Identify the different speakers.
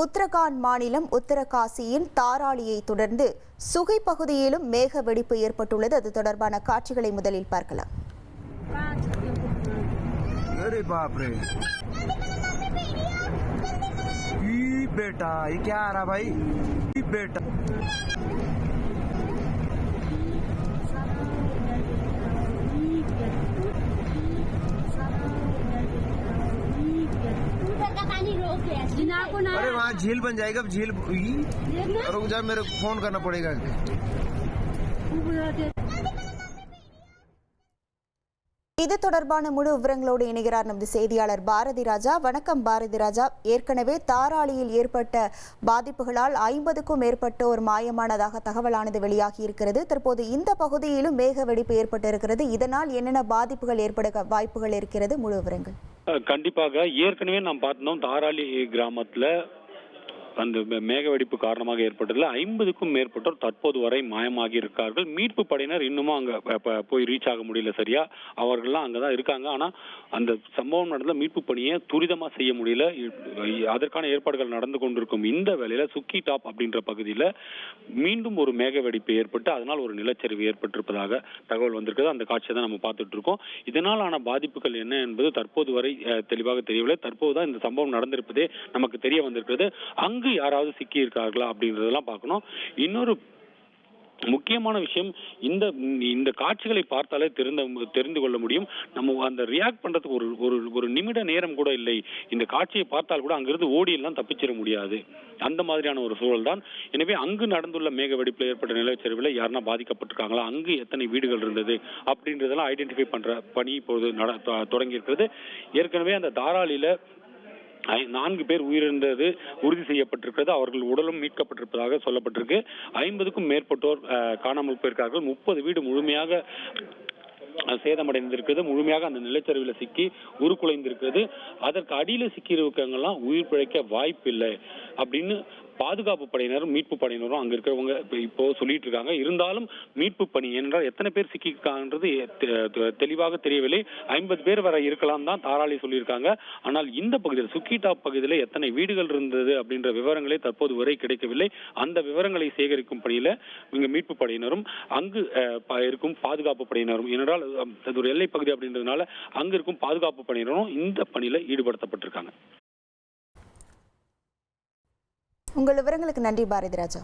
Speaker 1: உத்தரகாண்ட் மாநிலம் உத்தரகாசியின் தாராளியை தொடர்ந்து சுகை பகுதியிலும் மேக வெடிப்பு ஏற்பட்டுள்ளது. அது தொடர்பான காட்சிகளை முதலில் பார்க்கலாம்.
Speaker 2: अरे वहाँ झील बन जाएगा, अब झील रुक जा, मेरे को फोन करना पड़ेगा.
Speaker 1: இது தொடர்பான முழு விவரங்களோடு இணைகிறார் நமது செய்தியாளர் பாரதி ராஜா. வணக்கம் பாரதி ராஜா. ஏற்கனவே தாராளியில் ஏற்பட்ட பாதிப்புகளால் 50க்கும் மேற்பட்டோர் மாயமானதாக தகவலானது வெளியாகி இருக்கிறது. தற்போது இந்த பகுதியிலும் மேக வெடிப்பு ஏற்பட்டிருக்கிறது. இதனால் என்னென்ன பாதிப்புகள் ஏற்பட வாய்ப்புகள் இருக்கிறது? முழு விவரங்கள்.
Speaker 3: கண்டிப்பாக ஏற்கனவே நாம் பார்த்தோம், தாராளி கிராமத்துல அந்த மேக வெடிப்பு காரணமாக ஏற்பட்டதில் 50க்கும் மேற்பட்டோர் தற்போது வரை மாயமாகி இருக்கார்கள். மீட்பு படையினர் இன்னமும் அங்க போய் ரீச் ஆக முடியல. சரியா, அவர்கள்லாம் அங்கதான் இருக்காங்க. ஆனா அந்த சம்பவம் நடந்த மீட்பு பணியை துரிதமா செய்ய முடியல. அதற்கான ஏற்பாடுகள் நடந்து கொண்டிருக்கும் இந்த வேளையில சுக்கி டாப் அப்படின்ற பகுதியில மீண்டும் ஒரு மேக வெடிப்பு ஏற்பட்டு அதனால் ஒரு நிலச்சரிவு ஏற்பட்டிருப்பதாக தகவல் வந்திருக்கிறது. அந்த காட்சியை தான் நம்ம பார்த்துட்டு இருக்கோம். இதனால் ஆன பாதிப்புகள் என்ன என்பது தற்போது வரை தெளிவாக தெரியவில்லை. தற்போதுதான் இந்த சம்பவம் நடந்திருப்பதே நமக்கு தெரிய வந்திருக்கிறது. அங்கு யாராவது சிக்கி இருக்கார்களா அப்படின்றதெல்லாம் பார்க்கணும். இன்னொரு முக்கியமான விஷயம், இந்த காட்சிகளை பார்த்தாலே தெரிந்து கொள்ள முடியும். நம்ம அந்த ரியாக்ட் பண்றதுக்கு ஒரு நிமிட நேரம் கூட இல்லை. இந்த காட்சியை பார்த்தால் கூட அங்கிருந்து ஓடி எல்லாம் தப்பிச்சிட முடியாது. அந்த மாதிரியான ஒரு சூழல் தான். எனவே அங்கு நடந்துள்ள மேக வெடிப்பில் ஏற்பட்ட நிலச்சரிவில் யாருன்னா பாதிக்கப்பட்டிருக்காங்களா, அங்கு எத்தனை வீடுகள் இருந்தது அப்படின்றதெல்லாம் ஐடென்டிஃபை பண்ற பணி இப்போது தொடங்கி இருக்கிறது. ஏற்கனவே அந்த தாராளியில 4 பேர் உயிரிழந்தது உறுதி செய்யப்பட்டிருக்கிறது. அவர்கள் உடலும் மீட்கப்பட்டிருப்பதாக சொல்லப்பட்டிருக்கு. 50க்கும் மேற்பட்டோர் காணாமல் போயிருக்கார்கள். 30 வீடு முழுமையாக சேதமடைந்திருக்கிறது. முழுமையாக அந்த நிலச்சரிவில் சிக்கி உருக்குலைந்திருக்கிறது. அதற்கு அடியில சிக்கி இருக்கவங்கெல்லாம் உயிர் பிழைக்க வாய்ப்பில்லை அப்படின்னு பாதுகாப்பு படையினரும் மீட்பு படையினரும் அங்க இருக்கிறவங்க இப்போ சொல்லிட்டு இருக்காங்க. இருந்தாலும் மீட்பு பணி என்றால் எத்தனை பேர் சிக்கியிருக்காங்கன்றது தெளிவாக தெரியவில்லை. 50 பேர் வரை இருக்கலாம் தான் தாராளி சொல்லியிருக்காங்க. ஆனால் இந்த பகுதியில் சுக்கி டாப் பகுதியில் எத்தனை வீடுகள் இருந்தது அப்படின்ற விவரங்களே தற்போது வரை கிடைக்கவில்லை. அந்த விவரங்களை சேகரிக்கும் பணியில இங்க மீட்பு படையினரும் அங்கு இருக்கும் பாதுகாப்பு படையினரும், ஏனென்றால் அது ஒரு எல்லை பகுதி அப்படின்றதுனால அங்க இருக்கும் பாதுகாப்பு படையினரும் இந்த பணியில ஈடுபடுத்தப்பட்டிருக்காங்க.
Speaker 1: உங்கள் விவரங்களுக்கு நன்றி பாரதி ராஜா.